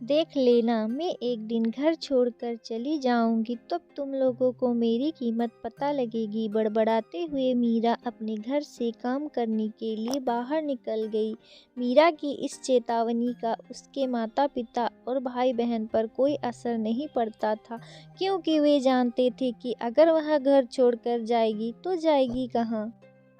देख लेना, मैं एक दिन घर छोड़कर चली जाऊंगी, तब तुम लोगों को मेरी कीमत पता लगेगी। बड़बड़ाते हुए मीरा अपने घर से काम करने के लिए बाहर निकल गई। मीरा की इस चेतावनी का उसके माता पिता और भाई बहन पर कोई असर नहीं पड़ता था, क्योंकि वे जानते थे कि अगर वह घर छोड़कर जाएगी तो जाएगी कहाँ।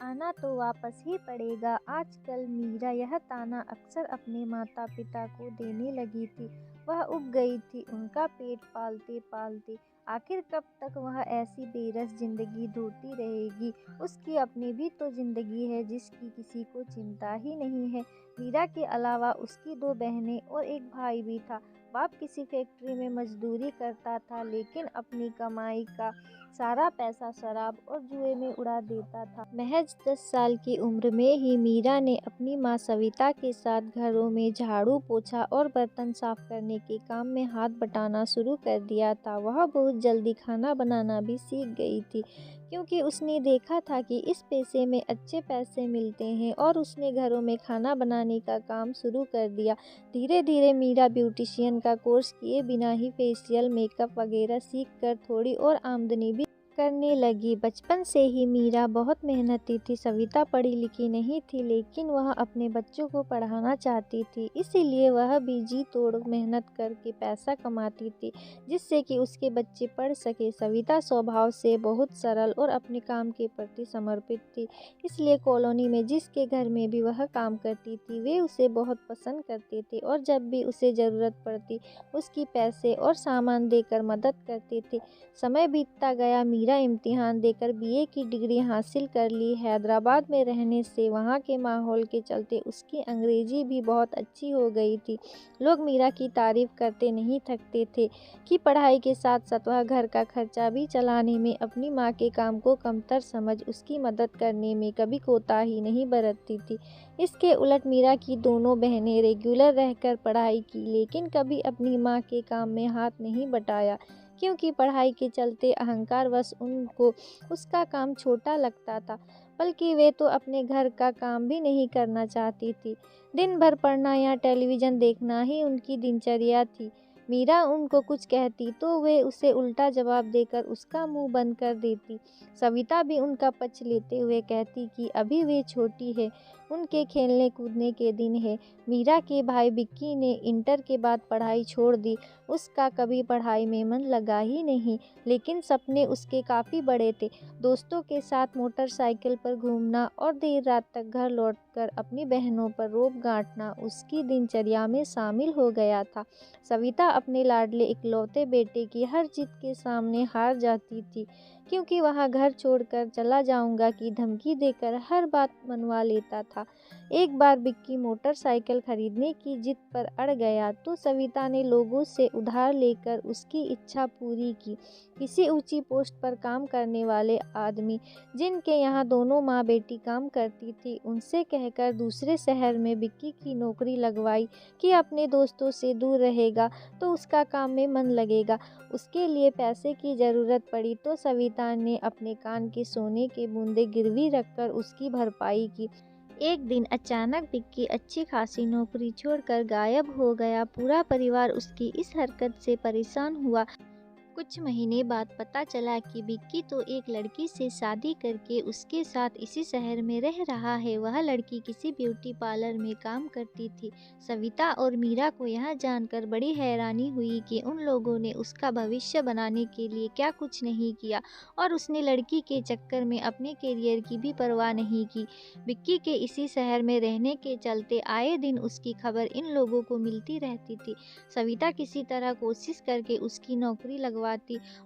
आना तो वापस ही पड़ेगा। आजकल मीरा यह ताना अक्सर अपने माता पिता को देने लगी थी। वह उब गई थी उनका पेट पालते पालते। आखिर कब तक वह ऐसी बेरस जिंदगी ढूंढती रहेगी। उसकी अपनी भी तो जिंदगी है जिसकी किसी को चिंता ही नहीं है। मीरा के अलावा उसकी दो बहनें और एक भाई भी था। बाप किसी फैक्ट्री में मजदूरी करता था, लेकिन अपनी कमाई का सारा पैसा शराब और जुए में उड़ा देता था। महज 10 साल की उम्र में ही मीरा ने अपनी माँ सविता के साथ घरों में झाड़ू पोछा और बर्तन साफ करने के काम में हाथ बटाना शुरू कर दिया था। वह बहुत जल्दी खाना बनाना भी सीख गई थी, क्योंकि उसने देखा था कि इस पेशे में अच्छे पैसे मिलते हैं, और उसने घरों में खाना बनाने का काम शुरू कर दिया। धीरे धीरे मीरा ब्यूटिशियन का कोर्स किए बिना ही फेशियल, मेकअप वगैरह सीख कर थोड़ी और आमदनी भी करने लगी। बचपन से ही मीरा बहुत मेहनती थी। सविता पढ़ी लिखी नहीं थी, लेकिन वह अपने बच्चों को पढ़ाना चाहती थी, इसीलिए वह भी जी तोड़ मेहनत करके पैसा कमाती थी, जिससे कि उसके बच्चे पढ़ सके। सविता स्वभाव से बहुत सरल और अपने काम के प्रति समर्पित थी, इसलिए कॉलोनी में जिसके घर में भी वह काम करती थी, वे उसे बहुत पसंद करते थे, और जब भी उसे ज़रूरत पड़ती उसकी पैसे और सामान देकर मदद करते थे। समय बीतता गया। मीरा इम्तिहान देकर बीए की डिग्री हासिल कर ली। हैदराबाद में रहने से वहाँ के माहौल के चलते उसकी अंग्रेजी भी बहुत अच्छी हो गई थी। लोग मीरा की तारीफ करते नहीं थकते थे कि पढ़ाई के साथ साथ वह घर का खर्चा भी चलाने में अपनी माँ के काम को कमतर समझ उसकी मदद करने में कभी कोताही नहीं बरतती थी। इसके उलट मीरा की दोनों बहनें रेगुलर रहकर पढ़ाई की, लेकिन कभी अपनी माँ के काम में हाथ नहीं बटाया, क्योंकि पढ़ाई के चलते अहंकारवश उनको उसका काम छोटा लगता था। बल्कि वे तो अपने घर का काम भी नहीं करना चाहती थी। दिन भर पढ़ना या टेलीविज़न देखना ही उनकी दिनचर्या थी। मीरा उनको कुछ कहती तो वे उसे उल्टा जवाब देकर उसका मुंह बंद कर देती। सविता भी उनका पक्ष लेते हुए कहती कि अभी वे छोटी है, उनके खेलने कूदने के दिन है। मीरा के भाई विक्की ने इंटर के बाद पढ़ाई छोड़ दी। उसका कभी पढ़ाई में मन लगा ही नहीं, लेकिन सपने उसके काफ़ी बड़े थे। दोस्तों के साथ मोटरसाइकिल पर घूमना और देर रात तक घर लौटकर अपनी बहनों पर रोब गांठना उसकी दिनचर्या में शामिल हो गया था। सविता अपने लाडले इकलौते बेटे की हर जिद के सामने हार जाती थी, क्योंकि वह घर छोड़कर चला जाऊंगा की धमकी देकर हर बात मनवा लेता था। एक बार विक्की मोटरसाइकिल खरीदने की जिद पर अड़ गया, तो सविता ने लोगों से उधार लेकर उसकी इच्छा पूरी की। किसी ऊंची पोस्ट पर काम करने वाले आदमी, जिनके यहाँ दोनों माँ बेटी काम करती थी, उनसे कहकर दूसरे शहर में विक्की की नौकरी लगवाई कि अपने दोस्तों से दूर रहेगा तो उसका काम में मन लगेगा। उसके लिए पैसे की ज़रूरत पड़ी तो सविता ने अपने कान के सोने के बूंदे गिरवी रखकर उसकी भरपाई की। एक दिन अचानक विक्की अच्छी खासी नौकरी छोड़कर गायब हो गया। पूरा परिवार उसकी इस हरकत से परेशान हुआ। कुछ महीने बाद पता चला कि विक्की तो एक लड़की से शादी करके उसके साथ इसी शहर में रह रहा है। वह लड़की किसी ब्यूटी पार्लर में काम करती थी। सविता और मीरा को यह जानकर बड़ी हैरानी हुई कि उन लोगों ने उसका भविष्य बनाने के लिए क्या कुछ नहीं किया, और उसने लड़की के चक्कर में अपने करियर की भी परवाह नहीं की। विक्की के इसी शहर में रहने के चलते आए दिन उसकी खबर इन लोगों को मिलती रहती थी। सविता किसी तरह कोशिश करके उसकी नौकरी लगवाती,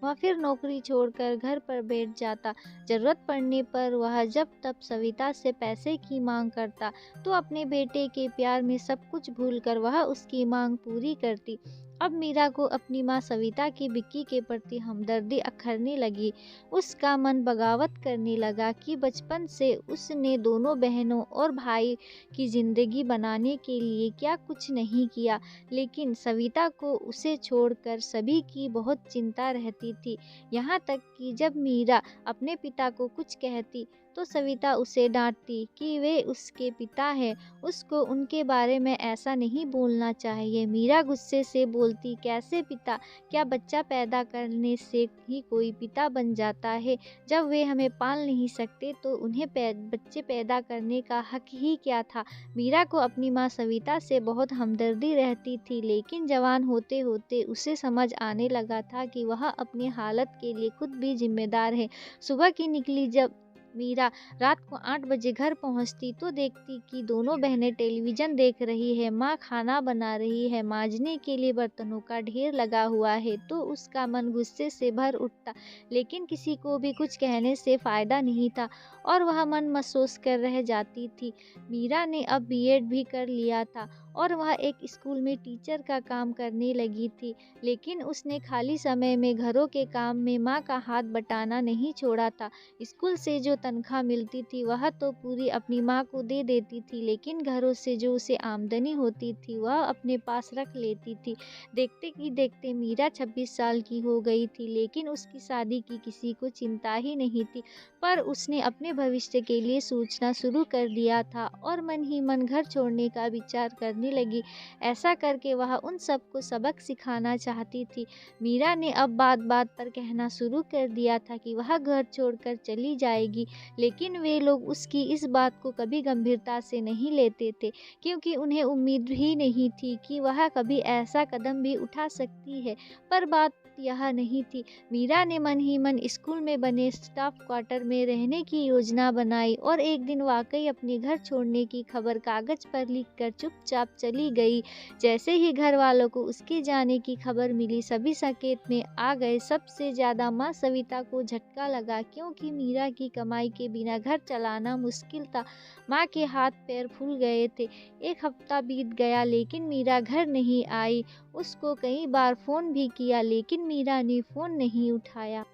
वह फिर नौकरी छोड़कर घर पर बैठ जाता। जरूरत पड़ने पर वह जब तब सविता से पैसे की मांग करता, तो अपने बेटे के प्यार में सब कुछ भूलकर वह उसकी मांग पूरी करती। अब मीरा को अपनी माँ सविता की विक्की के प्रति हमदर्दी अखरने लगी। उसका मन बगावत करने लगा कि बचपन से उसने दोनों बहनों और भाई की जिंदगी बनाने के लिए क्या कुछ नहीं किया, लेकिन सविता को उसे छोड़कर सभी की बहुत चिंता रहती थी। यहाँ तक कि जब मीरा अपने पिता को कुछ कहती तो सविता उसे डांटती कि वे उसके पिता हैं, उसको उनके बारे में ऐसा नहीं बोलना चाहिए। मीरा गुस्से से बोलती, कैसे पिता? क्या बच्चा पैदा करने से ही कोई पिता बन जाता है? जब वे हमें पाल नहीं सकते तो उन्हें बच्चे पैदा करने का हक ही क्या था? मीरा को अपनी माँ सविता से बहुत हमदर्दी रहती थी, लेकिन जवान होते होते उसे समझ आने लगा था कि वह अपनी हालत के लिए खुद भी जिम्मेदार है। सुबह की निकली जब मीरा रात को 8 बजे घर पहुंचती तो देखती कि दोनों बहनें टेलीविज़न देख रही है, माँ खाना बना रही है, मांजने के लिए बर्तनों का ढेर लगा हुआ है, तो उसका मन गुस्से से भर उठता। लेकिन किसी को भी कुछ कहने से फ़ायदा नहीं था और वह मन महसूस कर रह जाती थी। मीरा ने अब बीएड भी कर लिया था और वह एक स्कूल में टीचर का काम करने लगी थी, लेकिन उसने खाली समय में घरों के काम में माँ का हाथ बटाना नहीं छोड़ा था। स्कूल से जो तनख्वाह मिलती थी वह तो पूरी अपनी माँ को दे देती थी, लेकिन घरों से जो उसे आमदनी होती थी वह अपने पास रख लेती थी। देखते ही देखते मीरा 26 साल की हो गई थी, लेकिन उसकी शादी की किसी को चिंता ही नहीं थी। पर उसने अपने भविष्य के लिए सोचना शुरू कर दिया था और मन ही मन घर छोड़ने का विचार करने लगी। ऐसा करके वह उन सबको सबक सिखाना चाहती थी। मीरा ने अब बात बात पर कहना शुरू कर दिया था कि वह घर छोड़कर चली जाएगी, लेकिन वे लोग उसकी इस बात को कभी गंभीरता से नहीं लेते थे, क्योंकि उन्हें उम्मीद ही नहीं थी कि वह कभी ऐसा कदम भी उठा सकती है। पर बात यह नहीं थी। मीरा ने मन ही मन स्कूल में बने स्टाफ क्वार्टर में रहने की योजना बनाई और एक दिन वाकई अपने घर छोड़ने की खबर कागज पर लिखकर चुपचाप चली गई। जैसे ही घर वालों को उसके जाने की खबर मिली, सभी संकेत में आ गए। सबसे ज्यादा माँ सविता को झटका लगा, क्योंकि मीरा की कमाई के बिना घर चलाना मुश्किल था। माँ के हाथ पैर फूल गए थे। एक हफ्ता बीत गया, लेकिन मीरा घर नहीं आई। उसको कई बार फोन भी किया, लेकिन मीरा ने फोन नहीं उठाया।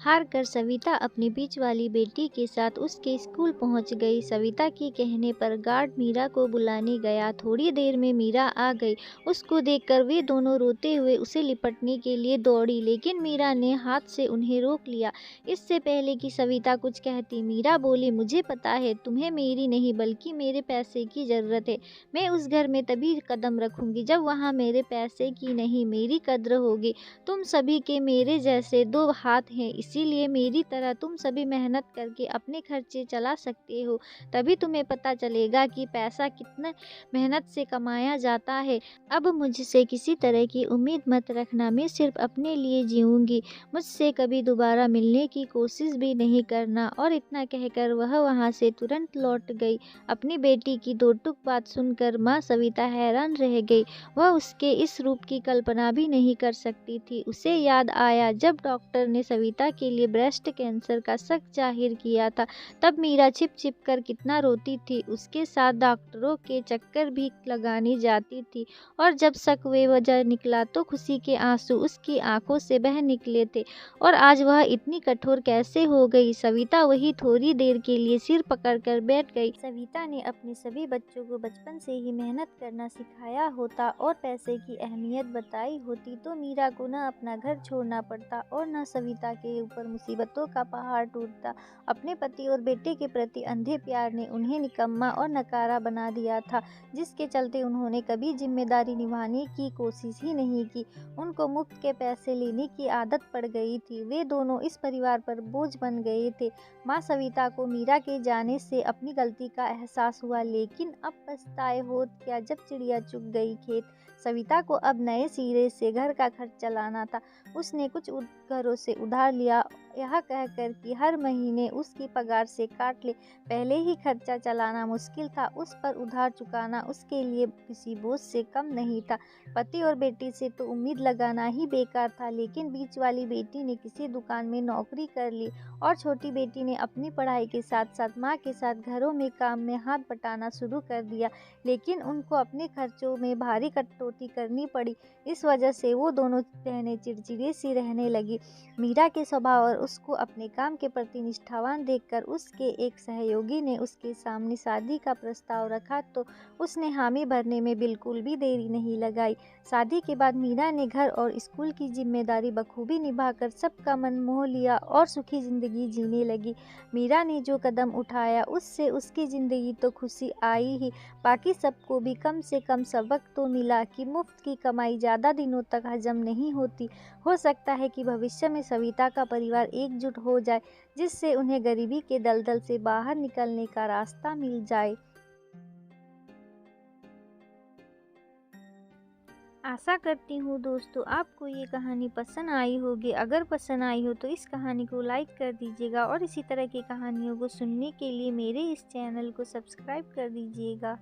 हार कर सविता अपनी बीच वाली बेटी के साथ उसके स्कूल पहुंच गई। सविता के कहने पर गार्ड मीरा को बुलाने गया। थोड़ी देर में मीरा आ गई। उसको देखकर वे दोनों रोते हुए उसे लिपटने के लिए दौड़ी, लेकिन मीरा ने हाथ से उन्हें रोक लिया। इससे पहले कि सविता कुछ कहती, मीरा बोली, मुझे पता है तुम्हें मेरी नहीं बल्कि मेरे पैसे की ज़रूरत है। मैं उस घर में तभी कदम रखूंगी जब वहाँ मेरे पैसे की नहीं मेरी कद्र होगी। तुम सभी के मेरे जैसे दो हाथ हैं, इसीलिए मेरी तरह तुम सभी मेहनत करके अपने खर्चे चला सकते हो। तभी तुम्हें पता चलेगा कि पैसा कितना मेहनत से कमाया जाता है। अब मुझसे किसी तरह की उम्मीद मत रखना। मैं सिर्फ अपने लिए जीऊँगी। मुझसे कभी दोबारा मिलने की कोशिश भी नहीं करना। और इतना कहकर वह वहाँ से तुरंत लौट गई। अपनी बेटी की दो टूक बात सुनकर माँ सविता हैरान रह गई। वह उसके इस रूप की कल्पना भी नहीं कर सकती थी। उसे याद आया जब डॉक्टर ने सविता के लिए ब्रेस्ट कैंसर का शक जाहिर किया था, तब मीरा छिप छिप कर कितना रोती थी। उसके साथ डॉक्टरों के चक्कर भी लगाने जाती थी और जब शक बेवजह निकला तो खुशी के आंसू उसकी आंखों से बह निकले थे। और आज वह इतनी कठोर कैसे हो गई? सविता वही थोड़ी देर के लिए सिर पकड़कर बैठ गई। सविता ने अपने सभी बच्चों को बचपन से ही मेहनत करना सिखाया होता और पैसे की अहमियत बताई होती तो मीरा को न अपना घर छोड़ना पड़ता और न सविता के ऊपर मुसीबतों का पहाड़ टूटता। अपने पति और बेटे के प्रति अंधे प्यार ने उन्हें निकम्मा और नकारा बना दिया था, जिसके चलते उन्होंने कभी जिम्मेदारी निभाने की कोशिश ही नहीं की। उनको मुफ्त के पैसे लेने की आदत पड़ गई थी। वे दोनों इस परिवार पर बोझ बन गए थे। माँ सविता को मीरा के जाने से अपनी गलती का एहसास हुआ, लेकिन अब पछताए होत क्या जब चिड़िया चुग गई खेत। सविता को अब नए सिरे से घर का खर्च चलाना था। उसने कुछ घरों से उधार लिया, यह कहकर कि हर महीने उसकी पगार से काट ले। पहले ही खर्चा चलाना मुश्किल था, उस पर उधार चुकाना उसके लिए किसी बोझ से कम नहीं था। पति और बेटी से तो उम्मीद लगाना ही बेकार था, लेकिन बीच वाली बेटी ने किसी दुकान में नौकरी कर ली और छोटी बेटी ने अपनी पढ़ाई के साथ साथ माँ के साथ घरों में काम में हाथ बटाना शुरू कर दिया। लेकिन उनको अपने खर्चों में भारी कटौती करनी पड़ी। इस वजह से वो दोनों बहनें चिड़चिड़ी सी रहने लगी। मीरा के स्वभाव और उसको अपने काम के प्रति निष्ठावान देखकर उसके एक सहयोगी ने उसके सामने शादी का प्रस्ताव रखा तो उसने हामी भरने में बिल्कुल भी देरी नहीं लगाई। शादी के बाद मीरा ने घर और स्कूल की जिम्मेदारी बखूबी निभाकर सबका मन मोह लिया और सुखी जिंदगी जीने लगी। मीरा ने जो कदम उठाया उससे उसकी ज़िंदगी तो खुशी आई ही, बाकी सबको भी कम से कम सबक तो मिला कि मुफ्त की कमाई ज़्यादा दिनों तक हजम नहीं होती। हो सकता है कि भविष्य में सविता का परिवार एकजुट हो जाए, जिससे उन्हें गरीबी के दलदल से बाहर निकलने का रास्ता मिल जाए। आशा करती हूँ दोस्तों आपको ये कहानी पसंद आई होगी। अगर पसंद आई हो तो इस कहानी को लाइक कर दीजिएगा और इसी तरह की कहानियों को सुनने के लिए मेरे इस चैनल को सब्सक्राइब कर दीजिएगा।